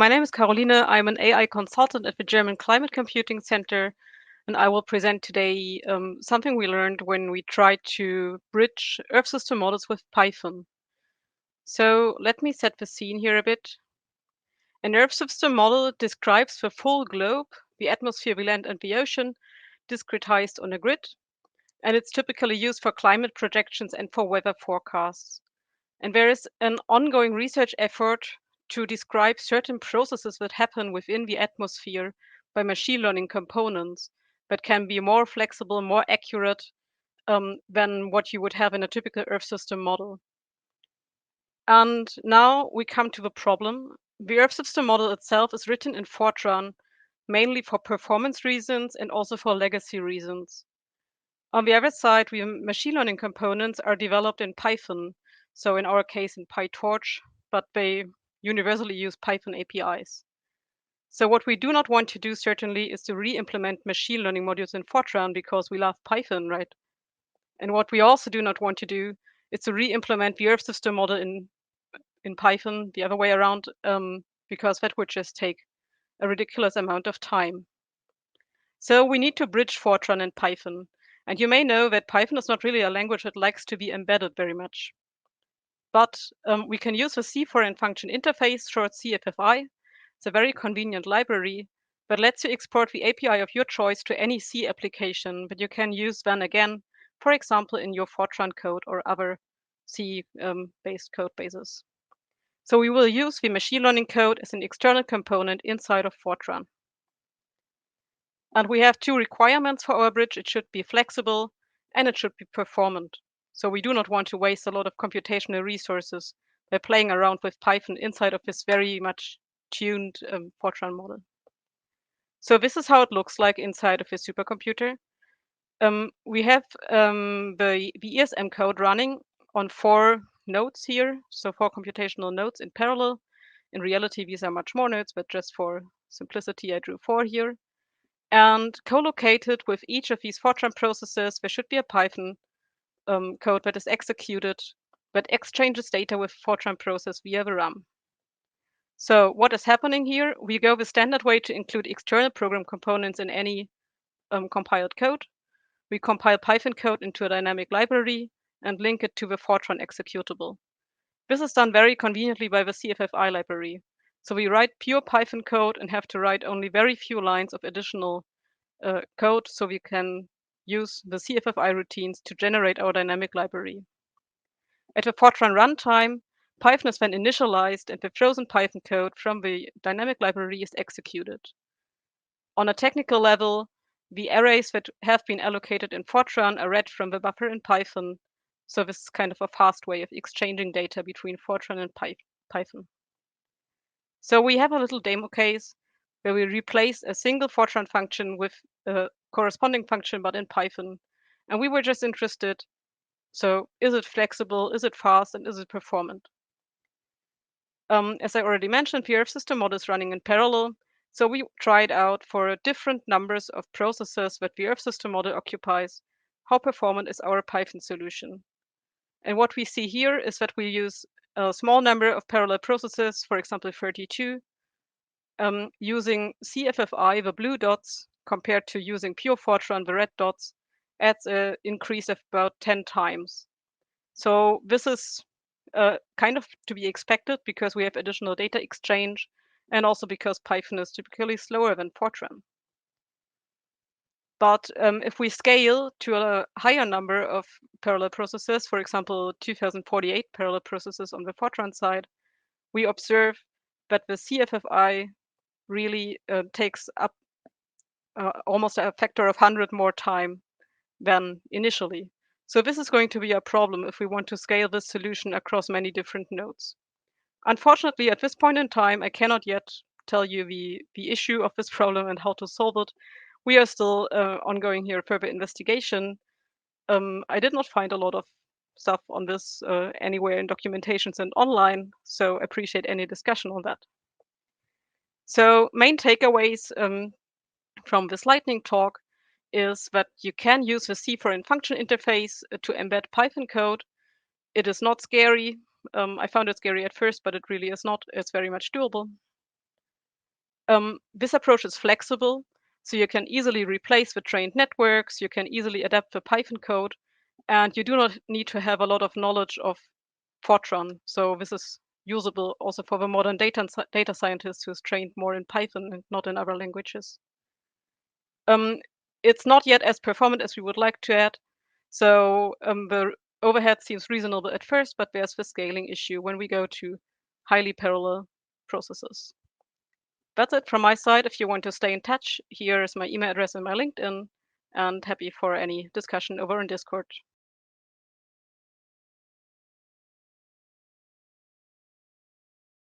My name is Caroline. I'm an AI consultant at the German Climate Computing Center, and I will present today something we learned when we tried to bridge Earth system models with Python. So let me set the scene here a bit. An Earth system model describes the full globe, the atmosphere, the land, and the ocean, discretized on a grid, and it's typically used for climate projections and for weather forecasts. And there is an ongoing research effort to describe certain processes that happen within the atmosphere by machine learning components that can be more flexible, more accurate than what you would have in a typical Earth system model. And now we come to the problem. The Earth system model itself is written in Fortran, mainly for performance reasons and also for legacy reasons. On the other side, the machine learning components are developed in Python. So in our case, in PyTorch, but they universally use Python APIs. So what we do not want to do certainly is to re-implement machine learning modules in Fortran because we love Python, right? And what we also do not want to do is to re-implement the Earth system model in Python the other way around, because that would just take a ridiculous amount of time. So we need to bridge Fortran and Python. And you may know that Python is not really a language that likes to be embedded very much. But we can use the C foreign function interface, short CFFI. It's a very convenient library that lets you export the API of your choice to any C application that you can use then again, for example, in your Fortran code or other C-based code bases. So we will use the machine learning code as an external component inside of Fortran. And we have two requirements for our bridge. It should be flexible and it should be performant. So we do not want to waste a lot of computational resources by playing around with Python inside of this very much tuned Fortran model. So this is how it looks like inside of a supercomputer. We have the ESM code running on 4 nodes here, so 4 computational nodes in parallel. In reality, these are much more nodes, but just for simplicity, I drew 4 here. And co-located with each of these Fortran processes, there should be a Python code that is executed that exchanges data with Fortran process via the RAM. So what is happening here? We go the standard way to include external program components in any compiled code. We compile Python code into a dynamic library and link it to the Fortran executable. This is done very conveniently by the CFFI library. So we write pure Python code and have to write only very few lines of additional code so we can use the CFFI routines to generate our dynamic library. At the Fortran runtime, Python is then initialized and the frozen Python code from the dynamic library is executed. On a technical level, the arrays that have been allocated in Fortran are read from the buffer in Python. So this is kind of a fast way of exchanging data between Fortran and Python. So we have a little demo case where we replace a single Fortran function with a corresponding function, but in Python. And we were just interested, so is it flexible, is it fast, and is it performant? As I already mentioned, the Earth system model is running in parallel. So we tried out for different numbers of processes that the Earth system model occupies, how performant is our Python solution. And what we see here is that we use a small number of parallel processes, for example, 32, using CFFI, the blue dots, compared to using pure Fortran, the red dots, adds an increase of about 10 times. So this is kind of to be expected because we have additional data exchange and also because Python is typically slower than Fortran. But if we scale to a higher number of parallel processes, for example, 2048 parallel processes on the Fortran side, we observe that the CFFI really takes up almost a factor of 100 more time than initially. So this is going to be a problem if we want to scale this solution across many different nodes. Unfortunately, at this point in time, I cannot yet tell you the issue of this problem and how to solve it. We are still ongoing here further investigation. I did not find a lot of stuff on this anywhere in documentations and online, so appreciate any discussion on that. So main takeaways from this lightning talk is that you can use the C foreign function interface to embed Python code. It is not scary. I found it scary at first, but it really is not. It's very much doable. This approach is flexible, so you can easily replace the trained networks, you can easily adapt the Python code, and you do not need to have a lot of knowledge of Fortran. So this is usable also for the modern data scientist who's trained more in Python and not in other languages. It's not yet as performant as we would like to add. So the overhead seems reasonable at first, but there's the scaling issue when we go to highly parallel processes. That's it from my side. If you want to stay in touch, here is my email address and my LinkedIn, and happy for any discussion over on Discord.